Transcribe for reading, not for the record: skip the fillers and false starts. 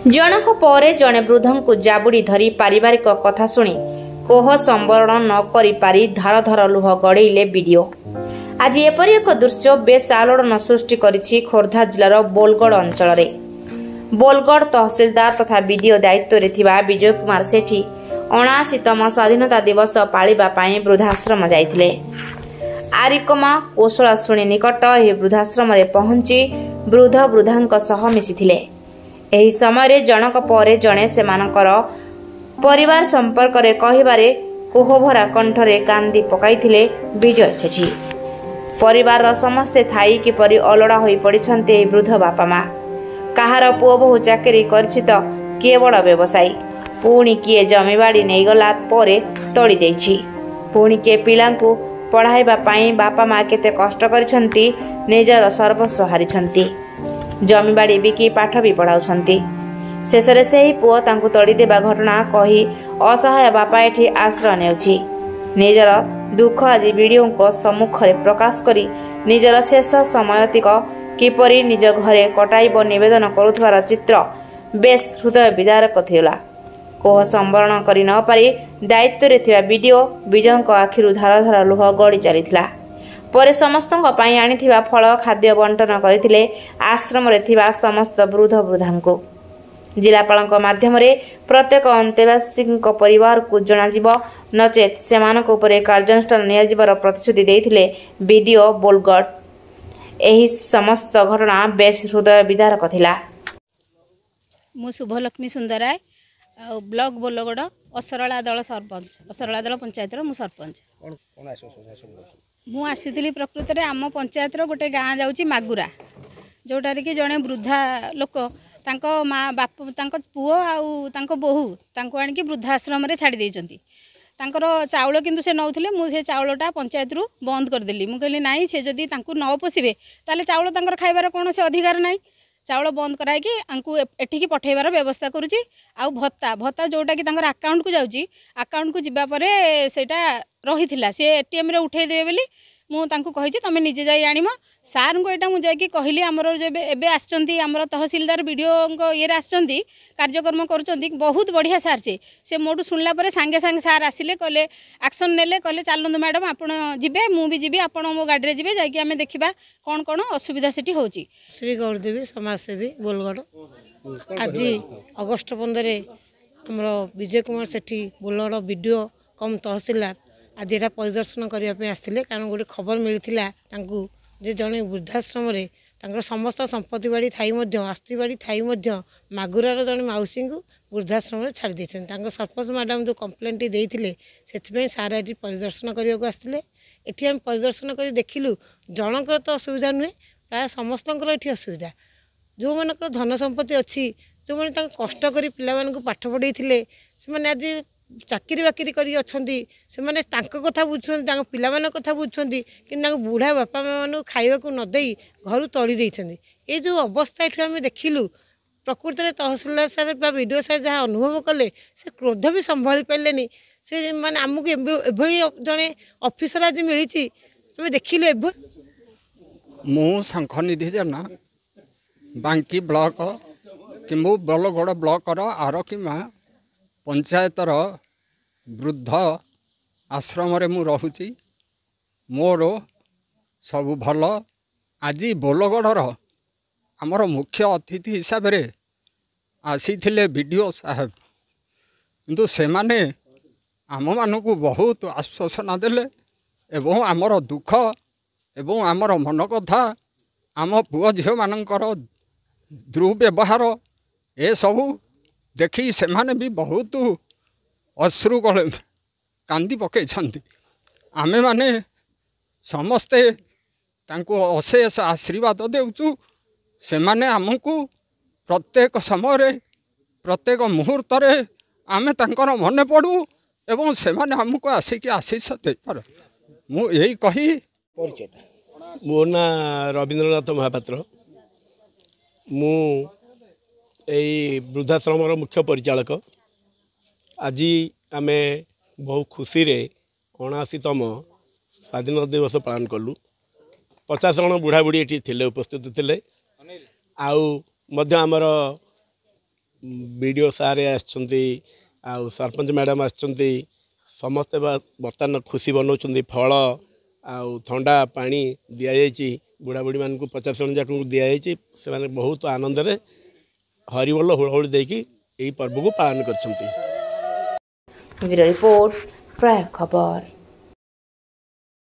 जनक परे जणे वृद्धं को जाबुड़ी धरी पारिवारिक कथा शुणी कोह संवरण न करि पारि धार धार लुह गड़ेइले वीडियो। आज एपरि एक दृश्य बेस आलोड़न सृष्टि करिछि खोर्धा जिलार बोलगड़ अंचल रे। बोलगड़ तहसिलदार तथा वीडियो दायित्व रे थिबा विजय कुमार सेठी 79तम स्वाधीनता दिवस पालिबा पई वृद्धाश्रम जाइथिले। आरिकमा कोसला शुणी निकट एही वृद्धाश्रम रे पहुंची वृद्ध वृद्धांक सह मिसिथिले। एही समय जनक परे जणे सेमानकर परिवार संपर्क रे कहिबारे कोहभरा कंठरे कांदी पकाइथिले विजय सेठी। परिवार समस्ते थाई किपरि अलड़ा होई पड़िछन्ते वृद्ध बापा माँ। काहार पुओ बहु चाकरी करछि त किए बड़ व्यवसायी, पुणी किए जमीबाड़ी नेगला परे तोड़ी देछि, पुणी किए पिलांकु पढ़ाइबा पाई बापा माँ केते कष्ट करिछन्ति, निजर सर्वस्व हारिछन्ति, जमीबाड़ी बिकी पाठ भी पढ़ाउछन्ति। शेषरे सेही पुओ तांकु तोड़ी देबा घटना कही असहाय बापा एठी आश्रय नेउछि। निजर दुख आज वीडियो को सम्मुख रे प्रकाश करी निजर शेष समयतिक किपरि निज घरे कटाइब निवेदन करुथबार चित्र बेस हृदय विदारक थिला। कोह संवरण करि न पारि दायित्व रे थिबा वीडियो विजयଙ୍କ आखिरु धार धार लुह गड़ी चलीथिला। परे समस्तଙ୍କ ପାଇଁ आनिथिबा फल खाद्य बंटन କରିଥିଲେ आश्रम रे थिबा समस्त वृद्ध वृद्धांको। जिलापालଙ୍କ माध्यमरे प्रत्येक अंतेवासीଙ୍କ परिवार को जणाजिब नचेत सेमानक उपरे कार्यानुष्ठान नियाजिबार प्रतिश्रुति देइथिले वीडियो बोलगड़। एही समस्त घटना बेस हृदय विदारक थिला। मु शुभलक्ष्मी सुंदराय ब्लॉक बोलगड़ असरला दल सरपंच, असरला दल पंचायत मु सरपंच। मु आसीथिली प्रकृत रे आम पंचायत रो गोटे गाँ जाउची मागुरा, जोटारे कि जणे वृद्धा लोक तांको माँ बाप तांको पुओ आउ तांको बोहू तांको आनिकी वृद्धाश्रम रे छाड़ी देइचंती। तांकर चाउल किंतु से नौथिले, मु से चाउलटा पंचायत रु बंद कर देली। मु कहली नाही, से जदी तांको न पोसिबे ताले चाउल तांकर खाइबार कोनोसी अधिकार नाही। चाउल बंद कराई कि आंकु एठिकी पठेइबार व्यवस्था करूची। आउ भत्ता भत्ता जोटा कि तांकर अकाउंट को जाउची, अकाउंट को जिबा परे सेटा रहिथिला, से एटीएम रे उठेइ देबे बोली मु तांको कहिछि तमे निजे जाई आनिमो। सार को एटा मु जाई कि कहली हमर जेबे एबे आछंती हमर तहसीलदार वीडियो को ये आछंती कार्यक्रम करूचंती, बहुत बढ़िया सार से मोटू सुनला परे संगे संगे सार आसिले, कहले एक्शन नेले, कहले चलंतु मैडम आपण जिबे मु भी जिबी, आपण मो गाडी रे जिबे, जाई कि हमें देखिबा कोन कोन असुविधा सेठी होची। श्री गौरदेवी समाजसेवी बोलगड़ आज अगस्ट 15 हमर विजय कुमार सेठी बोलगड़ वीडियो कम तहसीलदार आज एटा परिदर्शन करने आसते, कारण गोटे खबर मिलता जे जड़े वृद्धाश्रम समस्त संपत्ति बाड़ी थी आस्ती बाड़ी थी मागुरार जड़े मौसी को वृद्धाश्रम छाड़ी देते। सरपंच मैडम जो कंप्लेंट देते से सार आज परिदर्शन करने को आसते। ये आम परिदर्शन कर देखिलु जनकर तो असुविधा नुहे, प्राय समस्त ये असुविधा। जो मन धन संपत्ति अच्छी, जो मैंने कष्ट कर पिला पाठ पढ़े से आज चाकरी बाकरी करी अछंती, से माने तांको कथा बुझुछंती, तांको पिला माने कथा बुझुछंती, कि तांको बुढ़ा बापा माने खाइबा को न देई घर तोड़ी देइछंती। ए जो अवस्था एठु हम देखिलु प्रकृत रे तहसीलदार सार बा वीडियो सार जहाँ अनुभव कले से क्रोध भी संभाली पारेनी। से माने आमको एभली जने ऑफिसर आज मिली हम देखिलु। एभ मु शंखनिधि जना बांकी ब्लॉक कि बोलगड़ ब्लॉक आरकिमा पंचायतर वृद्ध आश्रम रे मु रहुची। मोर सब भल। आज बोलगढ़ आमर मुख्य अतिथि हिसाब रे आसी थिले वीडियो साहेब, किंतु से माने आम मानकु बहुत आश्वासन देले एवं आमर दुख एवं आमर मन कथा आम पुओ झील मानकर दुर्व्यवहार ए सबू देखी से माने भी बहुत अश्रु कांदी पकई। आमे माने समस्ते तांको अशेष आशीर्वाद देउचु। से माने आमको प्रत्येक समय प्रत्येक मुहूर्त आमे तांकर मने पड़ू एवं से माने हमको आसिक आशीष दे पार। मु यही कही मो ना रवींद्रनाथ महापात्र, मु यही वृद्धाश्रम मुख्य परिचालक। आज आम बहुत खुशी रे 79तम स्वाधीनता दिवस पालन कलु। 50 जन बुढ़ा बुढ़ी ये उपस्थित थे। आमर बीडीओ सारे आछंती आउ सरपंच मैडम आछंती समस्ते बर्तमान खुशी बनाऊँ फल आउ ठंडा पानी दि जाइए बुढ़ा बुढ़ी मान 50 जन जाक दि से बहुत आनंद रे हरिबोल हुड़हुड़ देकी यही पर्व को पालन कर। रिपोर्ट प्राय खबर।